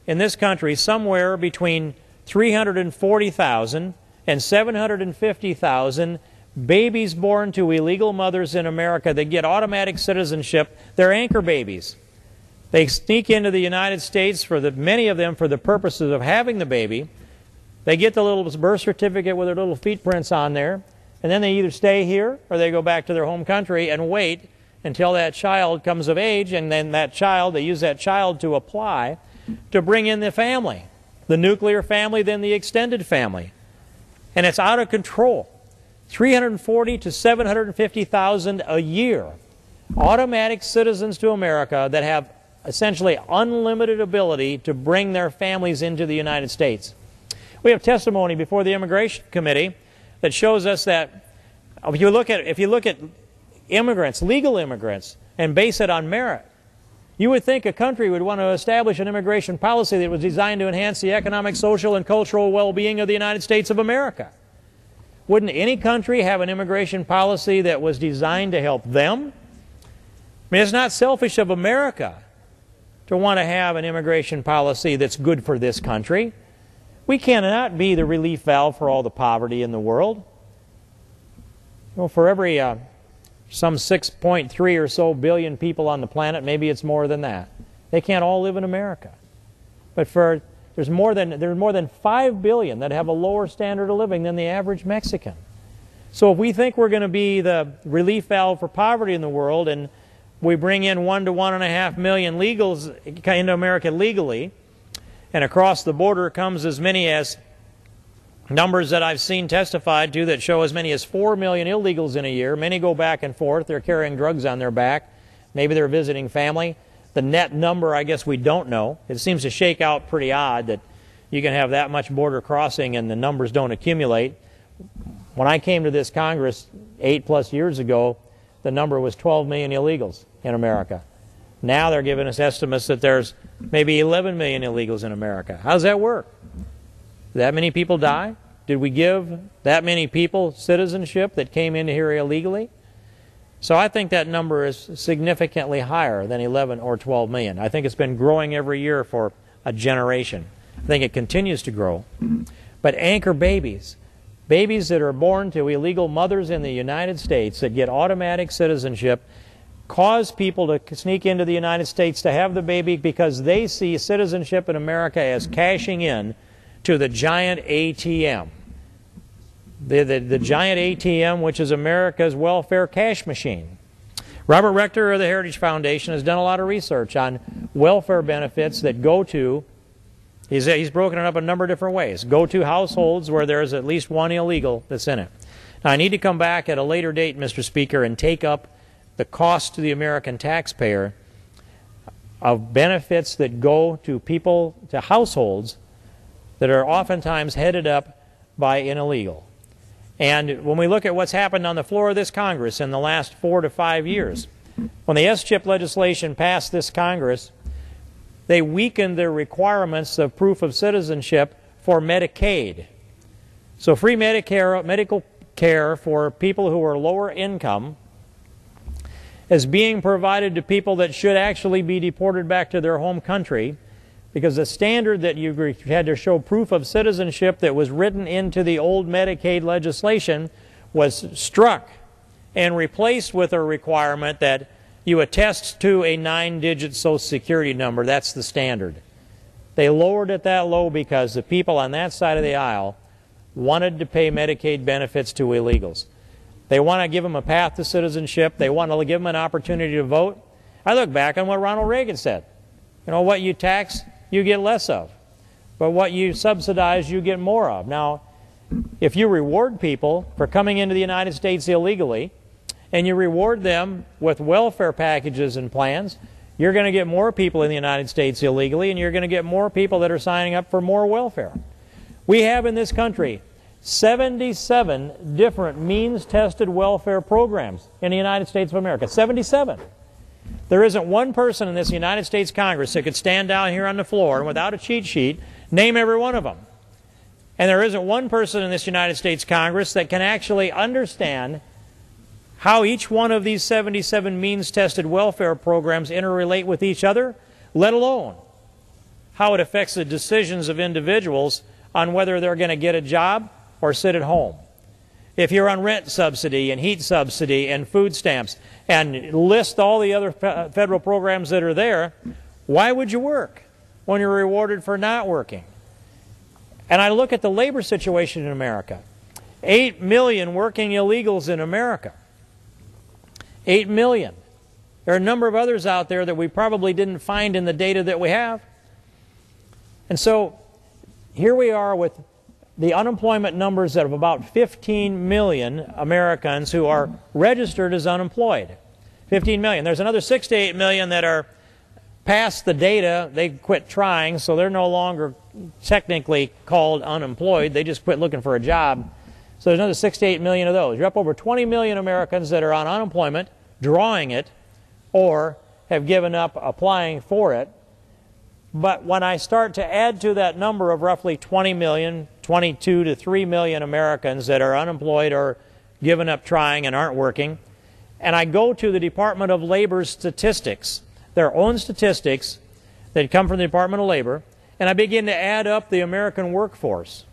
in this country somewhere between 340,000 and 750,000 babies born to illegal mothers in America that get automatic citizenship. They're anchor babies. They sneak into the United States, many of them for the purposes of having the baby. They get the little birth certificate with their little feet prints on there, and then they either stay here or they go back to their home country and wait until that child comes of age, and then they use that child to apply to bring in the family, the nuclear family, then the extended family. And it's out of control. 340 to 750,000 a year. Automatic citizens to America that have essentially unlimited ability to bring their families into the United States. We have testimony before the Immigration Committee that shows us that if you look at immigrants, legal immigrants, and base it on merit, you would think a country would want to establish an immigration policy that was designed to enhance the economic, social, and cultural well-being of the United States of America. Wouldn't any country have an immigration policy that was designed to help them? I mean, it's not selfish of America to want to have an immigration policy that's good for this country. We cannot be the relief valve for all the poverty in the world. Well, for every some 6.3 or so billion people on the planet, maybe it's more than that. They can't all live in America. But there's more than 5 billion that have a lower standard of living than the average Mexican. So if we think we're going to be the relief valve for poverty in the world, and we bring in 1 to 1.5 million illegals into America legally, and across the border comes as many as numbers that I've seen testified to that show as many as 4 million illegals in a year. Many go back and forth. They're carrying drugs on their back. Maybe they're visiting family. The net number, I guess we don't know. It seems to shake out pretty odd that you can have that much border crossing and the numbers don't accumulate. When I came to this Congress 8+ years ago, the number was 12 million illegals in America. Now they're giving us estimates that there's maybe 11 million illegals in America. How does that work? That many people die? Did we give that many people citizenship that came into here illegally? So I think that number is significantly higher than 11 or 12 million. I think it's been growing every year for a generation. I think it continues to grow. But anchor babies, babies that are born to illegal mothers in the United States that get automatic citizenship, cause people to sneak into the United States to have the baby because they see citizenship in America as cashing in to the giant ATM. The giant ATM, which is America's welfare cash machine. Robert Rector of the Heritage Foundation has done a lot of research on welfare benefits that go to, he's broken it up a number of different ways, go to households where there's at least one illegal that's in it. Now, I need to come back at a later date, Mr. Speaker, and take up the cost to the American taxpayer of benefits that go to people, to households that are oftentimes headed up by an illegal. And when we look at what's happened on the floor of this Congress in the last 4 to 5 years, when the S-chip legislation passed this Congress, they weakened the requirements of proof of citizenship for Medicaid. So free medical care for people who are lower income is being provided to people that should actually be deported back to their home country, because the standard that you had to show proof of citizenship that was written into the old Medicaid legislation was struck and replaced with a requirement that you attest to a 9-digit Social Security number. That's the standard. They lowered it that low because the people on that side of the aisle wanted to pay Medicaid benefits to illegals. They want to give them a path to citizenship. They want to give them an opportunity to vote. I look back on what Ronald Reagan said. You know, what you tax, you get less of. But what you subsidize, you get more of. Now, if you reward people for coming into the United States illegally, and you reward them with welfare packages and plans, you're going to get more people in the United States illegally, and you're going to get more people that are signing up for more welfare. We have in this country 77 different means-tested welfare programs in the United States of America. 77. There isn't one person in this United States Congress that could stand down here on the floor and without a cheat sheet name every one of them. And there isn't one person in this United States Congress that can actually understand how each one of these 77 means-tested welfare programs interrelate with each other, let alone how it affects the decisions of individuals on whether they're going to get a job or sit at home. If you're on rent subsidy and heat subsidy and food stamps and list all the other federal programs that are there, why would you work when you're rewarded for not working? And I look at the labor situation in America. 8 million working illegals in America. 8 million. There are a number of others out there that we probably didn't find in the data that we have. And so here we are with the unemployment numbers of about 15 million Americans who are registered as unemployed. 15 million. There's another 6 to 8 million that are past the data. They quit trying, so they're no longer technically called unemployed. They just quit looking for a job. So there's another 6 to 8 million of those. You're up over 20 million Americans that are on unemployment, drawing it, or have given up applying for it. But when I start to add to that number of roughly 20 million, 22 to 3 million Americans that are unemployed or given up trying and aren't working, and I go to the Department of Labor's statistics, their own statistics that come from the Department of Labor, and I begin to add up the American workforce.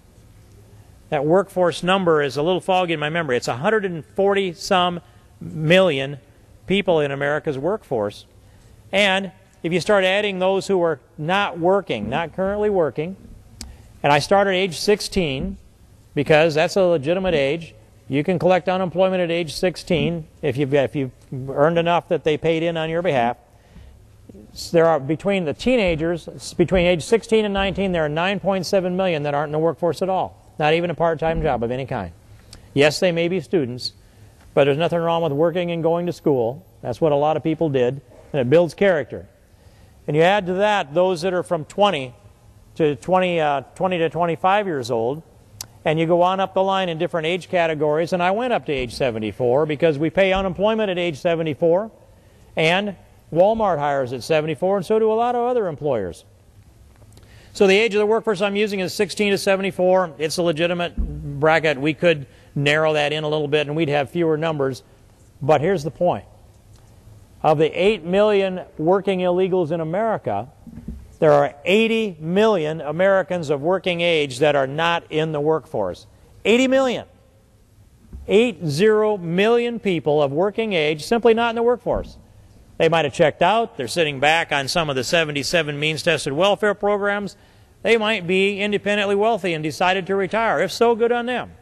That workforce number is a little foggy in my memory. It's 140-some million people in America's workforce. And if you start adding those who are not working, not currently working, and I start at age 16, because that's a legitimate age. You can collect unemployment at age 16 if you've earned enough that they paid in on your behalf. There are, between the teenagers, between age 16 and 19, there are 9.7 million that aren't in the workforce at all. Not even a part-time job of any kind. Yes, they may be students, but there's nothing wrong with working and going to school. That's what a lot of people did, and it builds character. And you add to that those that are from 20 to 25 years old, and you go on up the line in different age categories, and I went up to age 74 because we pay unemployment at age 74, and Walmart hires at 74, and so do a lot of other employers. So the age of the workforce I'm using is 16 to 74. It's a legitimate bracket. We could narrow that in a little bit and we'd have fewer numbers. But here's the point. Of the 8 million working illegals in America, there are 80 million Americans of working age that are not in the workforce. 80 million. 80 million people of working age simply not in the workforce. They might have checked out. They're sitting back on some of the 77 means-tested welfare programs. They might be independently wealthy and decided to retire. If so, good on them.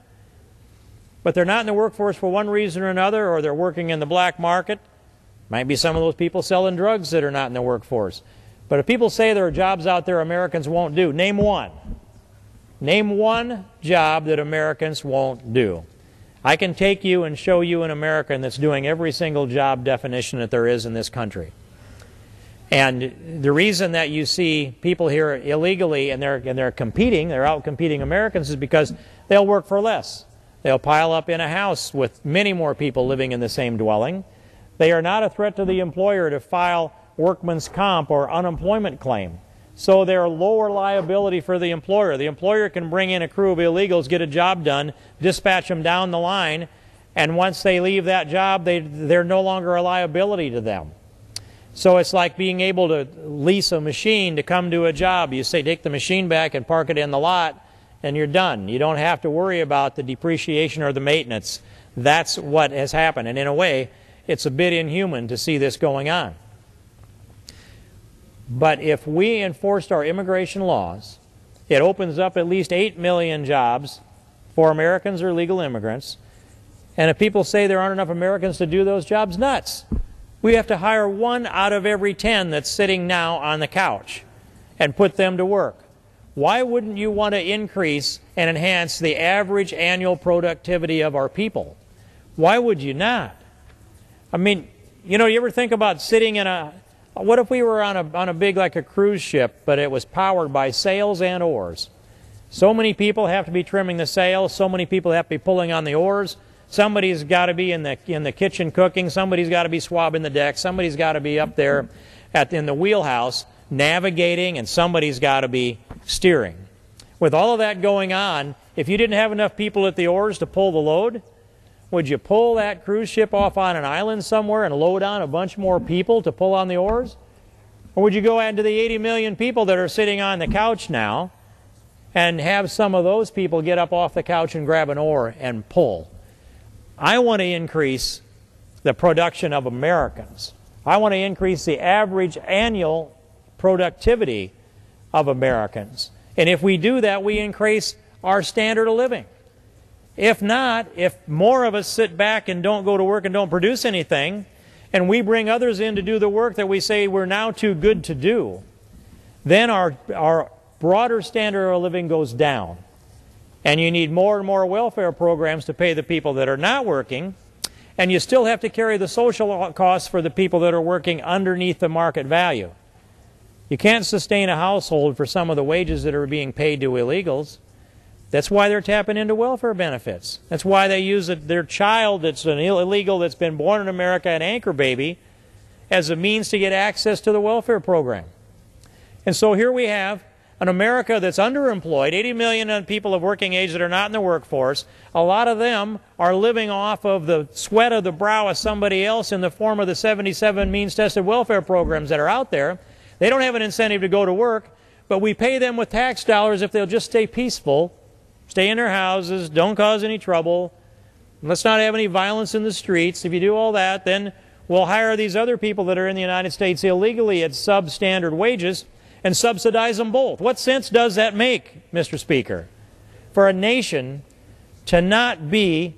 But they're not in the workforce for one reason or another, or they're working in the black market. Might be some of those people selling drugs that are not in the workforce. But if people say there are jobs out there Americans won't do, name one. Name one job that Americans won't do. I can take you and show you an American that's doing every single job definition that there is in this country. And the reason that you see people here illegally and they're competing, they're out competing Americans, is because they'll work for less. They'll pile up in a house with many more people living in the same dwelling. They are not a threat to the employer to file workman's comp or unemployment claim. So they're lower liability for the employer. The employer can bring in a crew of illegals, get a job done, dispatch them down the line, and once they leave that job, they're no longer a liability to them. So it's like being able to lease a machine to come to a job. You say, take the machine back and park it in the lot, and you're done. You don't have to worry about the depreciation or the maintenance. That's what has happened. And in a way, it's a bit inhuman to see this going on. But if we enforced our immigration laws, it opens up at least 8 million jobs for Americans or legal immigrants. And if people say there aren't enough Americans to do those jobs, nuts. We have to hire 1 out of every 10 that's sitting now on the couch and put them to work. Why wouldn't you want to increase and enhance the average annual productivity of our people? Why would you not? I mean, you know, you ever think about sitting in a, what if we were on a big, like a cruise ship, but it was powered by sails and oars? So many people have to be trimming the sails, so many people have to be pulling on the oars. Somebody's got to be in the kitchen cooking, somebody's got to be swabbing the deck, somebody's got to be up there in the wheelhouse navigating, and somebody's got to be steering. With all of that going on, if you didn't have enough people at the oars to pull the load, would you pull that cruise ship off on an island somewhere and load on a bunch more people to pull on the oars? Or would you go into the 80 million people that are sitting on the couch now and have some of those people get up off the couch and grab an oar and pull? I want to increase the production of Americans. I want to increase the average annual productivity of Americans. And if we do that, we increase our standard of living. If not, if more of us sit back and don't go to work and don't produce anything, and we bring others in to do the work that we say we're now too good to do, then our broader standard of living goes down. And you need more and more welfare programs to pay the people that are not working, and you still have to carry the social costs for the people that are working underneath the market value. You can't sustain a household for some of the wages that are being paid to illegals. That's why they're tapping into welfare benefits. That's why they use their child that's an illegal that's been born in America, an anchor baby, as a means to get access to the welfare program. And so here we have an America that's underemployed, 80 million people of working age that are not in the workforce. A lot of them are living off of the sweat of the brow of somebody else in the form of the 77 means-tested welfare programs that are out there. They don't have an incentive to go to work, but we pay them with tax dollars if they'll just stay peaceful, stay in their houses, don't cause any trouble, let's not have any violence in the streets. If you do all that, then we'll hire these other people that are in the United States illegally at substandard wages and subsidize them both. What sense does that make, Mr. Speaker, for a nation to not be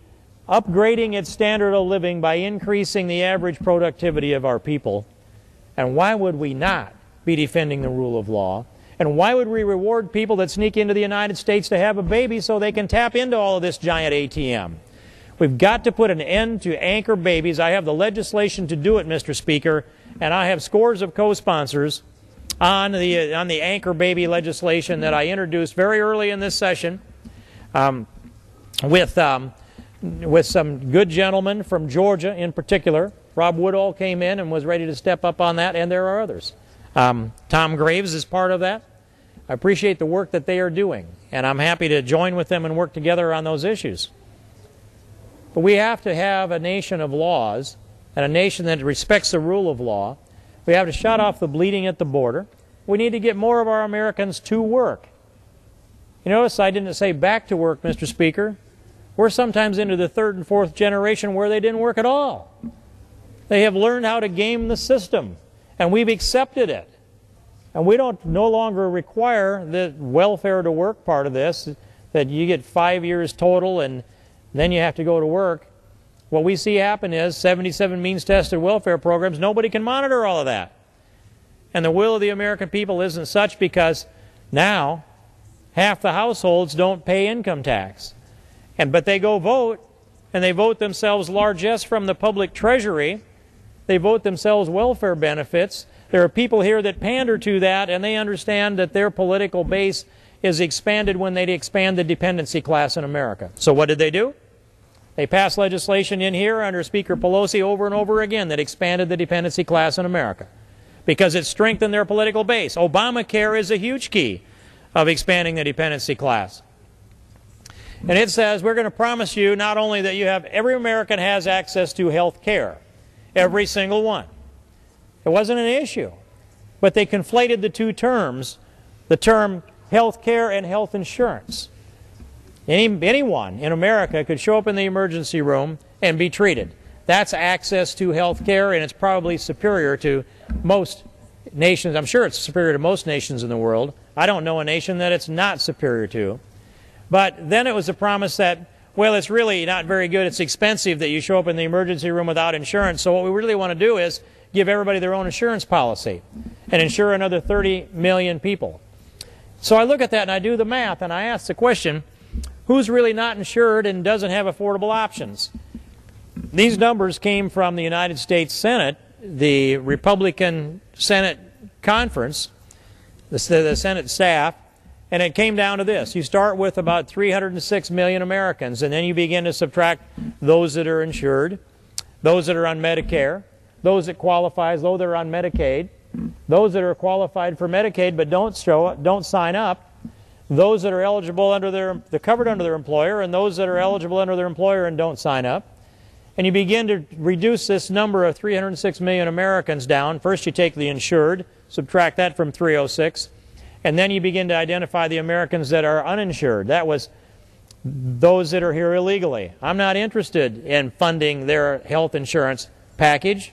upgrading its standard of living by increasing the average productivity of our people? And why would we not be defending the rule of law? And why would we reward people that sneak into the United States to have a baby so they can tap into all of this giant ATM? We've got to put an end to anchor babies. I have the legislation to do it, Mr. Speaker, and I have scores of co-sponsors on the anchor baby legislation that I introduced very early in this session with some good gentlemen from Georgia in particular. Rob Woodall came in and was ready to step up on that, and there are others. Tom Graves is part of that. I appreciate the work that they are doing, and I'm happy to join with them and work together on those issues. But we have to have a nation of laws and a nation that respects the rule of law. We have to shut off the bleeding at the border. We need to get more of our Americans to work. You notice I didn't say back to work, Mr. Speaker. We're sometimes into the third and fourth generation where they didn't work at all. They have learned how to game the system, and we've accepted it. And we don't no longer require the welfare to work part of this, that you get 5 years total and then you have to go to work. What we see happen is 77 means-tested welfare programs, nobody can monitor all of that. And the will of the American people isn't such because now half the households don't pay income tax. But they go vote, and they vote themselves largesse from the public treasury. They vote themselves welfare benefits. There are people here that pander to that, and they understand that their political base is expanded when they expand the dependency class in America. So what did they do? They passed legislation in here under Speaker Pelosi over and over again that expanded the dependency class in America because it strengthened their political base. Obamacare is a huge key of expanding the dependency class. And it says we're going to promise you not only that you have every American has access to health care, every single one. It wasn't an issue. But they conflated the two terms, the term health care and health insurance. Anyone in America could show up in the emergency room and be treated. That's access to health care, and it's probably superior to most nations. I'm sure it's superior to most nations in the world. I don't know a nation that it's not superior to. But then it was a promise that, well, it's really not very good. It's expensive that you show up in the emergency room without insurance. So what we really want to do is give everybody their own insurance policy and insure another 30 million people. So I look at that and I do the math and I ask the question, who's really not insured and doesn't have affordable options? These numbers came from the United States Senate, the Republican Senate Conference, the Senate staff, and it came down to this. You start with about 306 million Americans, and then you begin to subtract those that are insured, those that are on Medicare, those that qualify, those that are on Medicaid, those that are qualified for Medicaid but don't sign up, those that are eligible they're covered under their employer, and those that are eligible under their employer and don't sign up. And you begin to reduce this number of 306 million Americans down. First you take the insured, subtract that from 306, and then you begin to identify the Americans that are uninsured. That was those that are here illegally. I'm not interested in funding their health insurance package.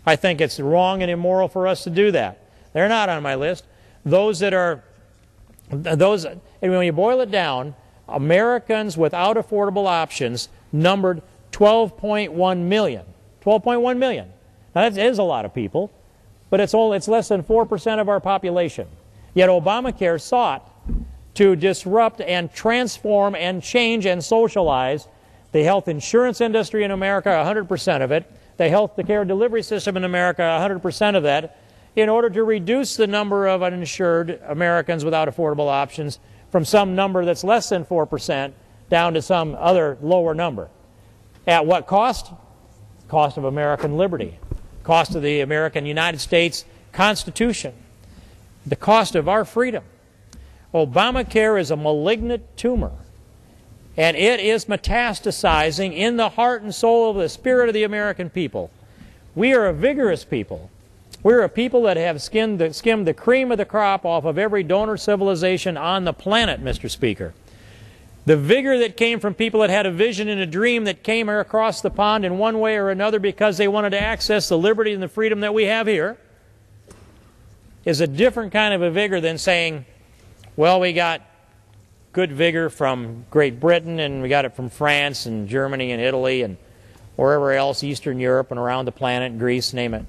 I think it's wrong and immoral for us to do that. They're not on my list. Those that are, and when you boil it down, Americans without affordable options numbered 12.1 million. 12.1 million. Now that is a lot of people, but it's less than 4% of our population. Yet Obamacare sought to disrupt and transform and change and socialize the health insurance industry in America, 100% of it, the health care delivery system in America, 100% of that, in order to reduce the number of uninsured Americans without affordable options from some number that's less than 4% down to some other lower number. At what cost? Cost of American liberty, cost of the American United States Constitution, the cost of our freedom. Obamacare is a malignant tumor, and it is metastasizing in the heart and soul of the spirit of the American people. We are a vigorous people. We're a people that have skimmed the cream of the crop off of every donor civilization on the planet, Mr. Speaker. The vigor that came from people that had a vision and a dream that came across the pond in one way or another because they wanted to access the liberty and the freedom that we have here is a different kind of a vigor than saying, well, we got good vigor from Great Britain and we got it from France and Germany and Italy and wherever else, Eastern Europe and around the planet, Greece, name it.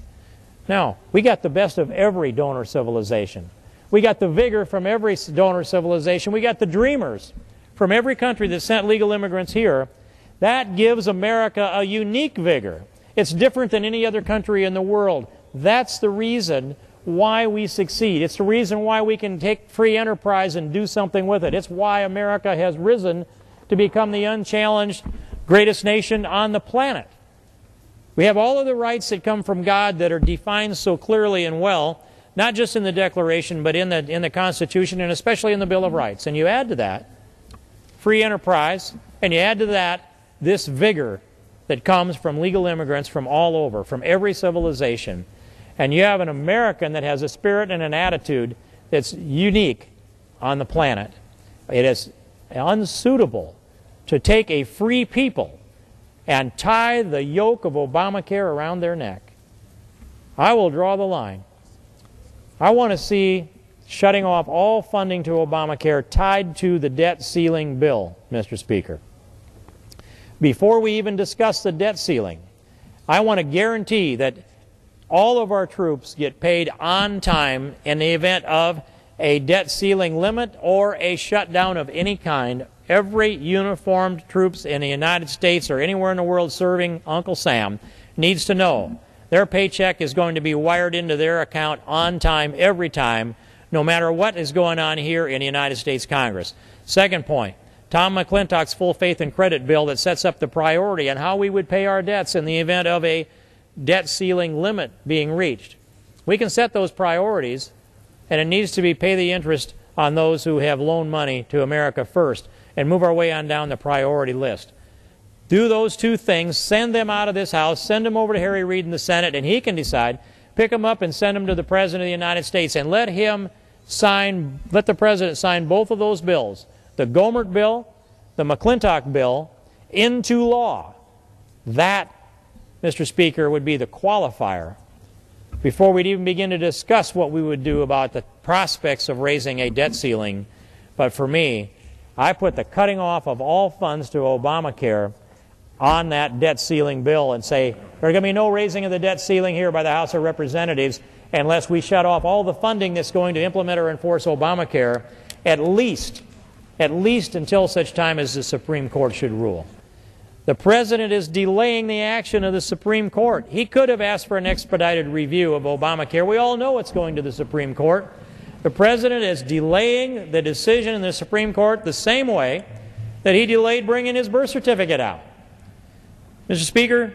No, we got the best of every donor civilization. We got the vigor from every donor civilization. We got the dreamers from every country that sent legal immigrants here. That gives America a unique vigor. It's different than any other country in the world. That's the reason why we succeed. It's the reason why we can take free enterprise and do something with it. It's why America has risen to become the unchallenged greatest nation on the planet. We have all of the rights that come from God that are defined so clearly and well, not just in the Declaration, but in the Constitution and especially in the Bill of Rights. And you add to that free enterprise, and you add to that this vigor that comes from legal immigrants from all over, from every civilization. And you have an American that has a spirit and an attitude that's unique on the planet. It is unsuitable to take a free people and tie the yoke of Obamacare around their neck. I will draw the line. I want to see shutting off all funding to Obamacare tied to the debt ceiling bill, Mr. Speaker. Before we even discuss the debt ceiling, I want to guarantee that all of our troops get paid on time in the event of a debt ceiling limit or a shutdown of any kind. Every uniformed troops in the United States or anywhere in the world serving Uncle Sam needs to know their paycheck is going to be wired into their account on time every time, no matter what is going on here in the United States Congress. Second point, Tom McClintock's full faith and credit bill that sets up the priority on how we would pay our debts in the event of a debt ceiling limit being reached. We can set those priorities, and it needs to be pay the interest on those who have loaned money to America first and move our way on down the priority list. Do those two things, send them out of this House, send them over to Harry Reid in the Senate, and he can decide, pick them up and send them to the President of the United States, and let the President sign both of those bills, the Gohmert bill, the McClintock bill, into law. That, Mr. Speaker, would be the qualifier before we'd even begin to discuss what we would do about the prospects of raising a debt ceiling. But for me, I put the cutting off of all funds to Obamacare on that debt ceiling bill and say there's going to be no raising of the debt ceiling here by the House of Representatives unless we shut off all the funding that's going to implement or enforce Obamacare, at least until such time as the Supreme Court should rule. The President is delaying the action of the Supreme Court. He could have asked for an expedited review of Obamacare. We all know it's going to the Supreme Court. The President is delaying the decision in the Supreme Court the same way that he delayed bringing his birth certificate out. Mr. Speaker,